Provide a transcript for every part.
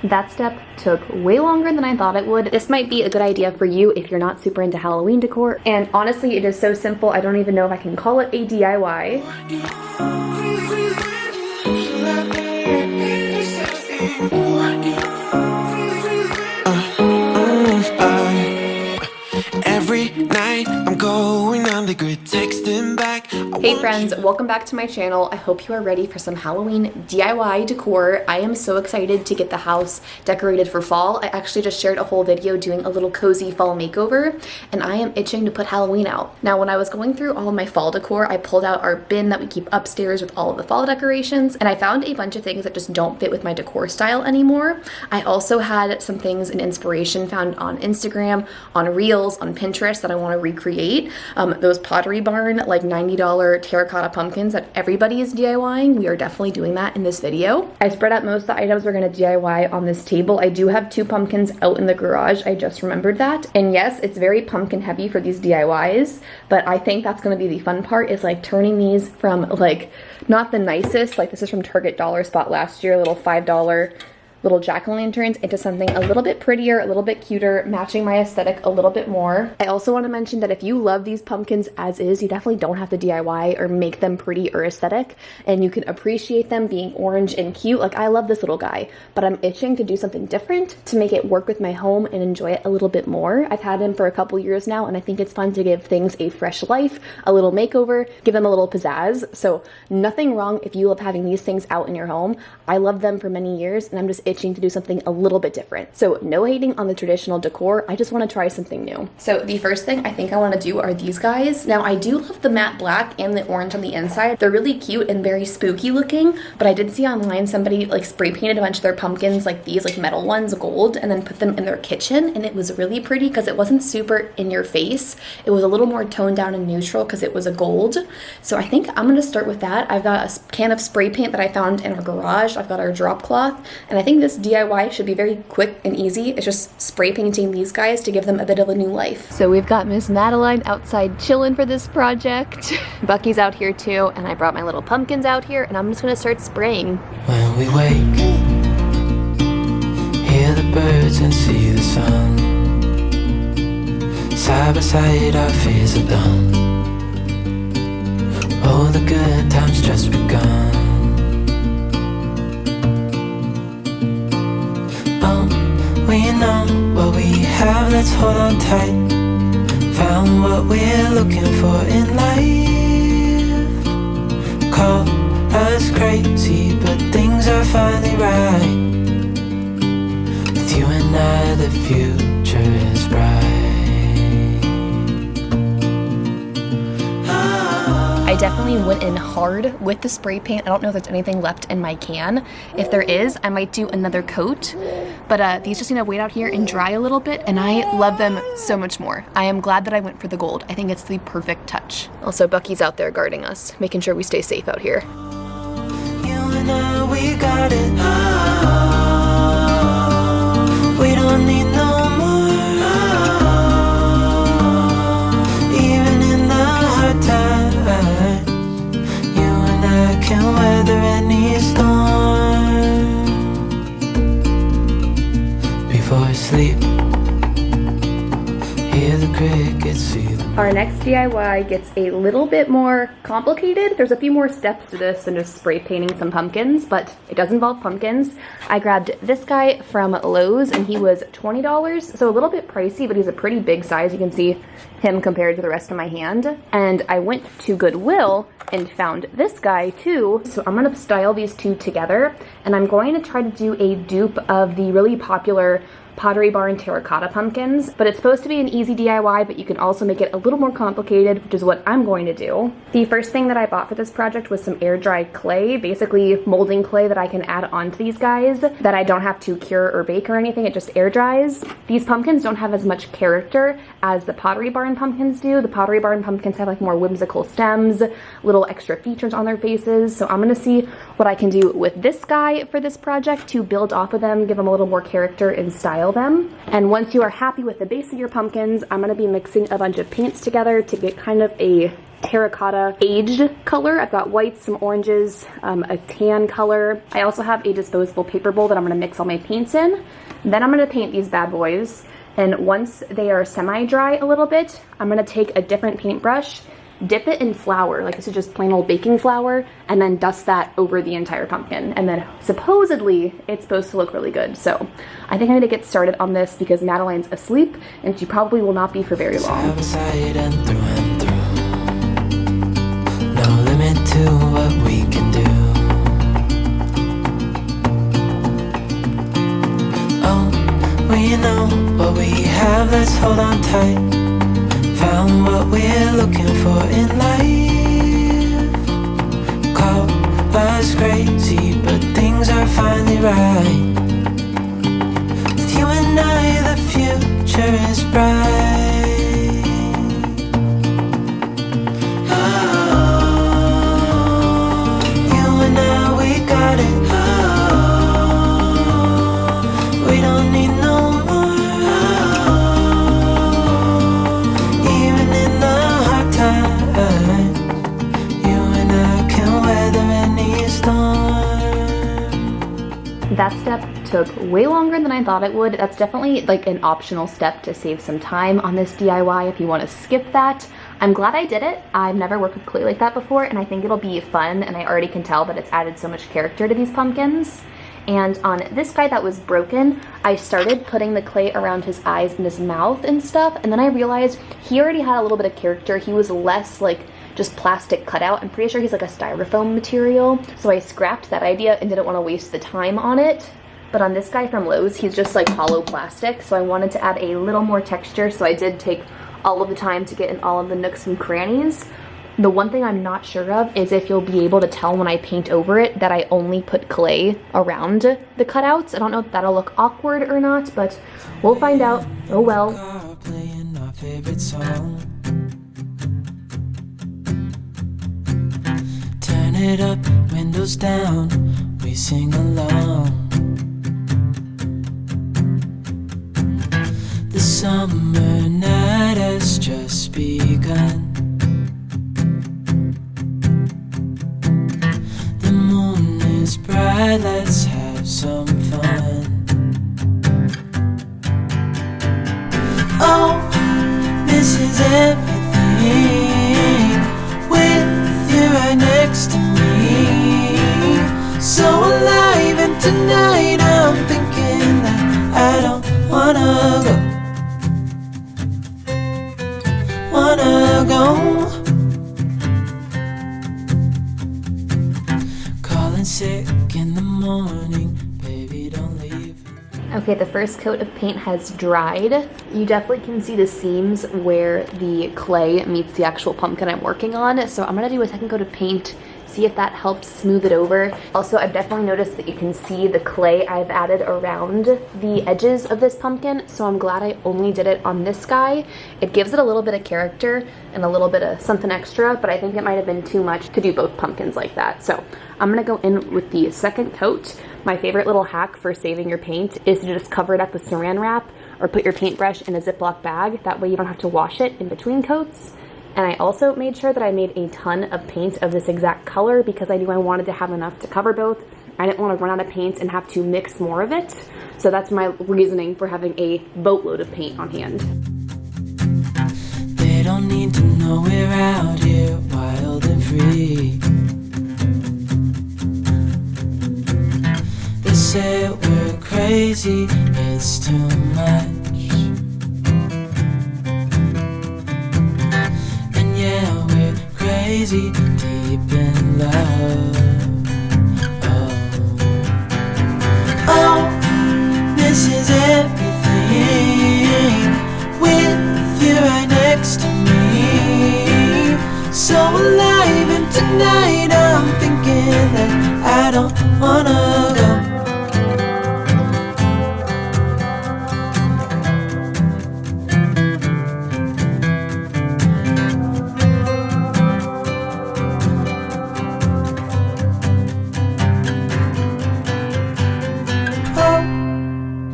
That step took way longer than I thought it would. This might be a good idea for you if you're not super into Halloween decor. And honestly, it is so simple, I don't even know if I can call it a DIY. Every night I'm going on the grid, texting back. Hey friends, welcome back to my channel. I hope you are ready for some Halloween DIY decor. I am so excited to get the house decorated for fall. I actually just shared a whole video doing a little cozy fall makeover, and I am itching to put Halloween out. Now, when I was going through all of my fall decor, I pulled out our bin that we keep upstairs with all of the fall decorations, and I found a bunch of things that just don't fit with my decor style anymore. I also had some things and inspiration found on Instagram, on Reels, on Pinterest that I want to recreate. Those Pottery Barn, like $90 terracotta pumpkins that everybody is DIYing. We are definitely doing that in this video. I spread out most of the items we're going to DIY on this table. I do have 2 pumpkins out in the garage. I just remembered that. And yes, it's very pumpkin heavy for these DIYs, but I think that's going to be the fun part, is like turning these from like not the nicest, like this is from Target Dollar Spot last year, little $5 little jack-o'-lanterns, into something a little bit prettier, a little bit cuter, matching my aesthetic a little bit more. I also want to mention that if you love these pumpkins as is, you definitely don't have to DIY or make them pretty or aesthetic, and you can appreciate them being orange and cute. Like, I love this little guy, but I'm itching to do something different to make it work with my home and enjoy it a little bit more. I've had him for a couple years now, and I think it's fun to give things a fresh life, a little makeover, give them a little pizzazz. So nothing wrong if you love having these things out in your home. I loved them for many years, and I'm just itching to do something a little bit different. So no hating on the traditional decor, I just want to try something new. So the first thing I think I want to do are these guys. Now, I do love the matte black and the orange on the inside. They're really cute and very spooky looking, but I did see online somebody like spray painted a bunch of their pumpkins, like these like metal ones, gold, and then put them in their kitchen, and it was really pretty because it wasn't super in your face. It was a little more toned down and neutral because it was a gold. So I think I'm going to start with that. I've got a can of spray paint that I found in our garage. I've got our drop cloth, and I think this DIY should be very quick and easy. It's just spray painting these guys to give them a bit of a new life. So we've got Miss Madeline outside chilling for this project. Bucky's out here too, and I brought my little pumpkins out here, and I'm just gonna start spraying. When we wake, hear the birds and see the sun. Side by side our fears are done. Oh, the good times just begun. We know what we have, let's hold on tight. Found what we're looking for in life. Call us crazy, but things are finally right. With you and I, the future is bright. I definitely went in hard with the spray paint. I don't know if there's anything left in my can. If there is, I might do another coat. But these just need to wait out here and dry a little bit, and I love them so much more. I am glad that I went for the gold. I think it's the perfect touch. Also, Bucky's out there guarding us, making sure we stay safe out here. You and I, we got it. We don't need no more. Even in the hard times, you and I can weather any storm. Before I sleep, hear the crickets, see them. Our next DIY gets a little bit more complicated. There's a few more steps to this than just spray painting some pumpkins, but it does involve pumpkins. I grabbed this guy from Lowe's, and he was $20, so a little bit pricey, but he's a pretty big size. You can see him compared to the rest of my hand. And I went to Goodwill and found this guy too. So I'm gonna style these two together, and I'm going to try to do a dupe of the really popular Pottery Barn terracotta pumpkins, but it's supposed to be an easy DIY, but you can also make it a little more complicated, which is what I'm going to do. The first thing that I bought for this project was some air dry clay, basically molding clay that I can add onto these guys that I don't have to cure or bake or anything, it just air dries. These pumpkins don't have as much character as the Pottery Barn pumpkins do. The Pottery Barn pumpkins have like more whimsical stems, little extra features on their faces, so I'm gonna see what I can do with this guy for this project to build off of them, give them a little more character and style them. And once you are happy with the base of your pumpkins, I'm going to be mixing a bunch of paints together to get kind of a terracotta aged color. I've got whites, some oranges, a tan color. I also have a disposable paper bowl that I'm gonna mix all my paints in. Then I'm gonna paint these bad boys. And once they are semi-dry a little bit, I'm gonna take a different paintbrush, dip it in flour, like this is just plain old baking flour, and then dust that over the entire pumpkin. And then supposedly it's supposed to look really good. So I think I need to get started on this because Madeline's asleep and she probably will not be for very long. Side and through. No limit to what we can do. Oh, we know what we have, let's hold on tight. Found what we're looking for in life. Call us crazy, but things are finally right. With you and I, the future is bright. Oh, you and I, we got it. Oh, we don't need no more. That step took way longer than I thought it would. That's definitely like an optional step to save some time on this DIY if you want to skip that. I'm glad I did it. I've never worked with clay like that before and I think it'll be fun, and I already can tell that it's added so much character to these pumpkins. And on this guy that was broken, I started putting the clay around his eyes and his mouth and stuff, and then I realized he already had a little bit of character. He was less like just plastic cutout. I'm pretty sure he's like a styrofoam material. So I scrapped that idea and didn't want to waste the time on it. But on this guy from Lowe's, he's just like hollow plastic. So I wanted to add a little more texture. So I did take all of the time to get in all of the nooks and crannies. The one thing I'm not sure of is if you'll be able to tell when I paint over it that I only put clay around the cutouts. I don't know if that'll look awkward or not, but we'll find out. Oh well. Playing our favorite song. Turn it up, windows down, we sing along. The summer night has just begun. The moon is bright, let's have some fun. Oh, this is everything with you right next to me. So alive, and tonight I'm thinking that I don't wanna go. Calling sick in the morning, baby, don't leave. Okay, the first coat of paint has dried. You definitely can see the seams where the clay meets the actual pumpkin I'm working on. So I'm gonna do a second coat of paint, see if that helps smooth it over. Also, I've definitely noticed that you can see the clay I've added around the edges of this pumpkin. So I'm glad I only did it on this guy. It gives it a little bit of character and a little bit of something extra, but I think it might have been too much to do both pumpkins like that. So I'm gonna go in with the second coat. My favorite little hack for saving your paint is to just cover it up with saran wrap or put your paintbrush in a Ziploc bag. That way you don't have to wash it in between coats. And I also made sure that I made a ton of paint of this exact color because I knew I wanted to have enough to cover both. I didn't want to run out of paint and have to mix more of it. So that's my reasoning for having a boatload of paint on hand. They don't need to know we're out here wild and free. They say we're crazy, it's too much. And yeah, we're crazy, deep in love. Oh, this is everything with you right next to me. So alive, and tonight I'm thinking that I don't wanna go.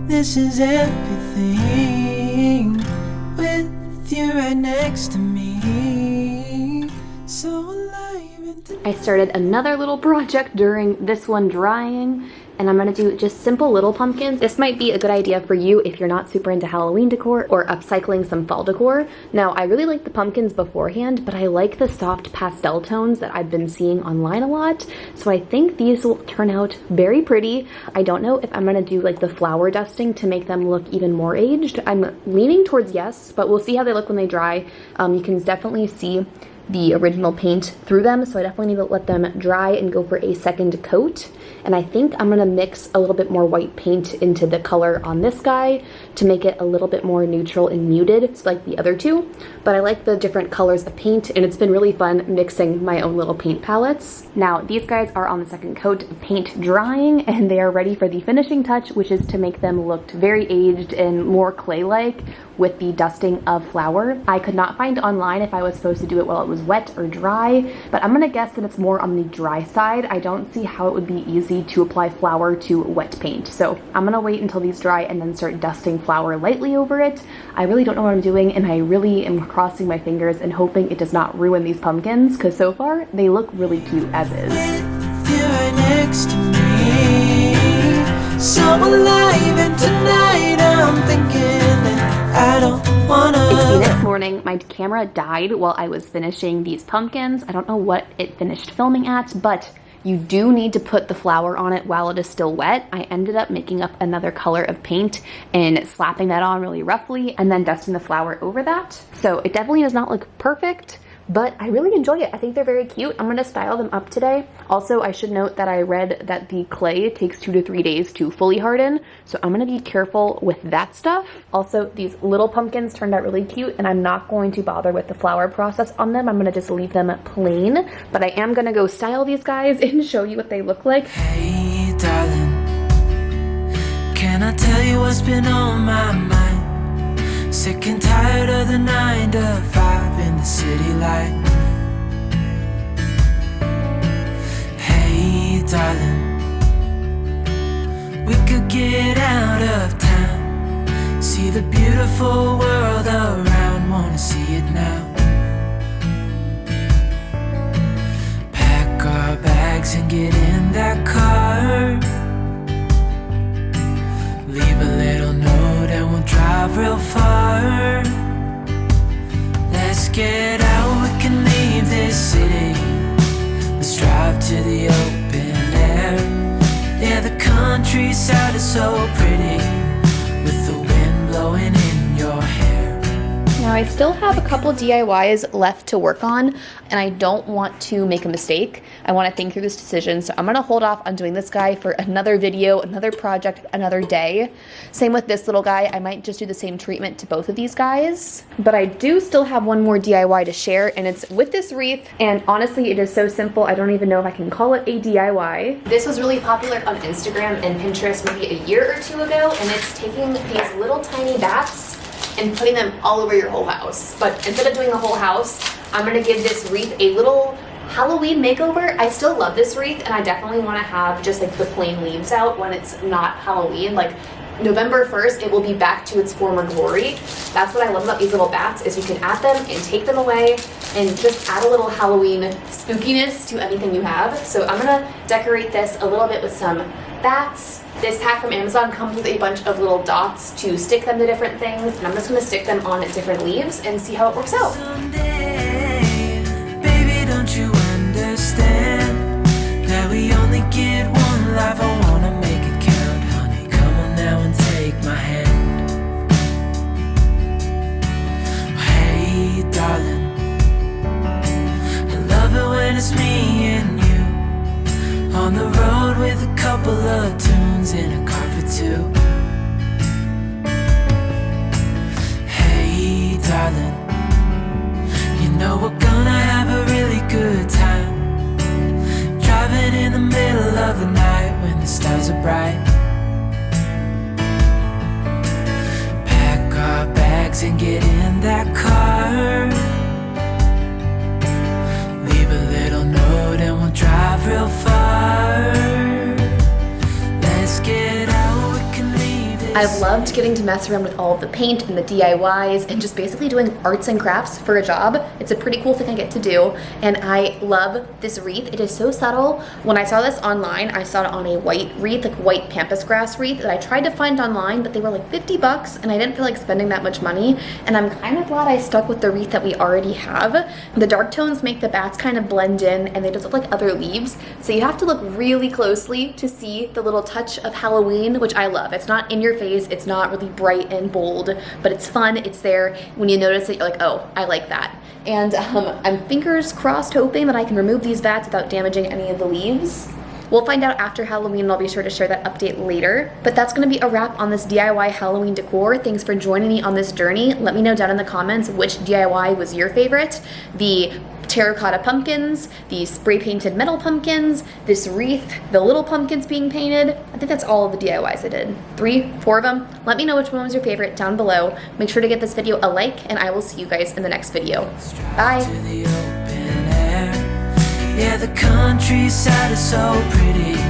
This is everything with you right next to me. so alive and I started another little project during this one drying, and I'm gonna do just simple little pumpkins. This might be a good idea for you if you're not super into Halloween decor or upcycling some fall decor. Now, I really like the pumpkins beforehand, but I like the soft pastel tones that I've been seeing online a lot. So I think these will turn out very pretty. I don't know if I'm gonna do like the flower dusting to make them look even more aged. I'm leaning towards yes, but we'll see how they look when they dry. You can definitely see the original paint through them, so I definitely need to let them dry and go for a second coat. And I think I'm gonna mix a little bit more white paint into the color on this guy to make it a little bit more neutral and muted. It's like the other two, but I like the different colors of paint, and it's been really fun mixing my own little paint palettes. Now, these guys are on the second coat of paint drying, and they are ready for the finishing touch, which is to make them look very aged and more clay-like with the dusting of flour. I could not find online if I was supposed to do it while it was wet or dry, but I'm gonna guess that it's more on the dry side. I don't see how it would be easy to apply flour to wet paint. So I'm gonna wait until these dry and then start dusting flour lightly over it. I really don't know what I'm doing, and I really am crossing my fingers and hoping it does not ruin these pumpkins, because so far they look really cute as is. you're right next to me, so alive, and tonight I'm thinking that I don't wanna. It's the next morning. My camera died while I was finishing these pumpkins. I don't know what it finished filming at, but you do need to put the flour on it while it is still wet. I ended up making up another color of paint and slapping that on really roughly and then dusting the flour over that. So it definitely does not look perfect, but I really enjoy it. I think they're very cute. I'm gonna style them up today. Also, I should note that I read that the clay takes 2 to 3 days to fully harden, so I'm gonna be careful with that stuff. Also, these little pumpkins turned out really cute, and I'm not going to bother with the flower process on them. I'm gonna just leave them plain, but I am gonna go style these guys and show you what they look like. Hey darling, can I tell you what's been on my mind? Sick and tired of the 9 to 5 in the city life. Hey darling, we could get out of town, see the beautiful world around, wanna see it now. Pack our bags and get in that car, leave a little note and we'll drive real far. Let's get out, we can leave this city. Let's drive to the open air. Yeah, the countryside is so pretty, with the wind blowing in your hair. Now I still have a couple DIYs left to work on, and I don't want to make a mistake. I want to think through this decision, so I'm going to hold off on doing this guy for another video, another project, another day. Same with this little guy. I might just do the same treatment to both of these guys. But I do still have one more DIY to share, and it's with this wreath, and honestly it is so simple I don't even know if I can call it a DIY. This was really popular on Instagram and Pinterest maybe a year or two ago, and it's taking these little tiny bats and putting them all over your whole house. But instead of doing the whole house, I'm gonna give this wreath a little Halloween makeover. I still love this wreath, and I definitely want to have just like the plain leaves out when it's not Halloween. Like November 1st, it will be back to its former glory. That's what I love about these little bats, is you can add them and take them away and just add a little Halloween spookiness to anything you have. So I'm gonna decorate this a little bit with some bats. This pack from Amazon comes with a bunch of little dots to stick them to different things, and I'm just gonna stick them on different leaves and see how it works out. Don't you understand that we only get one life? I wanna make it count, honey. Come on now and take my hand. Hey darling, I love it when it's me and you on the road with a couple of tunes in a car for two. Hey darling, you know we're gonna have a really good time, driving in the middle of the night when the stars are bright. Pack our bags and get in that car, leave a little note and we'll drive real far. Let's get out, we can leave it. I've loved getting to mess around with all of the paint and the DIYs and just basically doing arts and crafts for a job. It's a pretty cool thing I get to do, and I love this wreath. It is so subtle. When I saw this online, I saw it on a white wreath, like white pampas grass wreath, that I tried to find online, but they were like 50 bucks, and I didn't feel like spending that much money, and I'm kind of glad I stuck with the wreath that we already have. The dark tones make the bats kind of blend in, and they just look like other leaves, so you have to look really closely to see the little touch of Halloween, which I love. It's not in your face, it's not really bright and bold, but it's fun, it's there. When you notice it, you're like, oh, I like that. And I'm fingers crossed hoping that I can remove these bats without damaging any of the leaves. We'll find out after Halloween, and I'll be sure to share that update later. But that's gonna be a wrap on this DIY Halloween decor. Thanks for joining me on this journey. Let me know down in the comments which DIY was your favorite. The terracotta pumpkins, the spray painted metal pumpkins, this wreath, the little pumpkins being painted. I think that's all of the DIYs I did. 3, 4 of them. Let me know which one was your favorite down below. Make sure to give this video a like, and I will see you guys in the next video. Bye. Yeah, the countryside is so pretty.